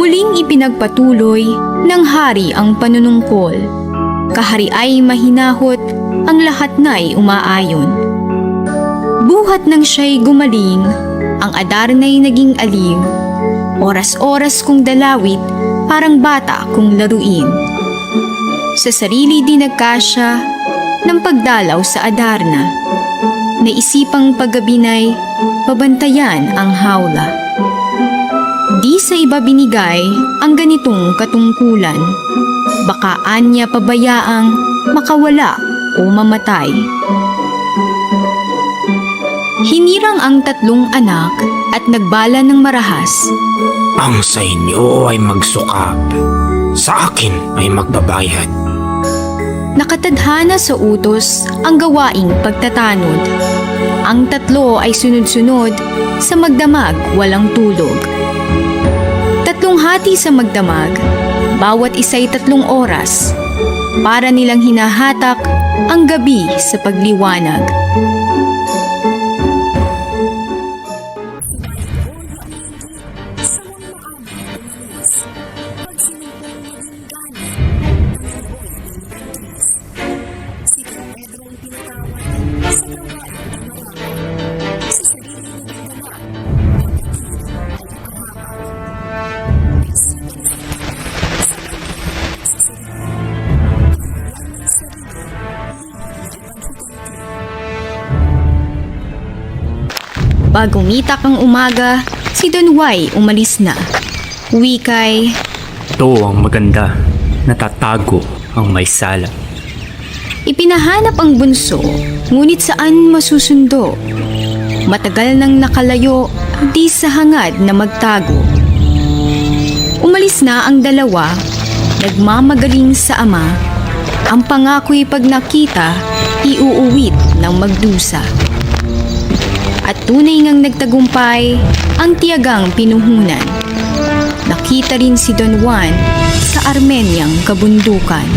Muling ipinagpatuloy ng hari ang panunungkol. Kahari ay mahinahot, ang lahat na'y umaayon. Buhat nang siya'y gumaling, ang Adarna'y naging aliw. Oras-oras kong dalawit, parang bata kong laruin. Sa sarili din nagkasya ng pagdalaw sa Adarna. Naisipang paggabinay, babantayan ang hawla. Di sa iba binigay ang ganitong katungkulan. Baka anya pabayaang makawala o mamatay. Hinirang ang tatlong anak at nagbala ng marahas. Ang sa inyo ay magsukap, sa akin ay magbabayad. Nakatadhana sa utos ang gawaing pagtatanod. Ang tatlo ay sunod-sunod sa magdamag walang tulog. Tatlong hati sa magdamag, bawat isa'y 3 oras. Para nilang hinahatak ang gabi sa pagliwanag. Bago mitak ang umaga, si Don Y umalis na. Wikay, Ito ang maganda, natatago ang may sala. ipinahanap ang bunso, ngunit saan masusundo? Matagal nang nakalayo, di sa hangad na magtago. Umalis na ang dalawa, nagmamagaling sa ama. Ang pangako'y pag nakita, iuuwit ng magdusa. At tunay ngang nagtagumpay ang tiyagang pinuhunan. Nakita rin si Don Juan sa Armeniang kabundukan.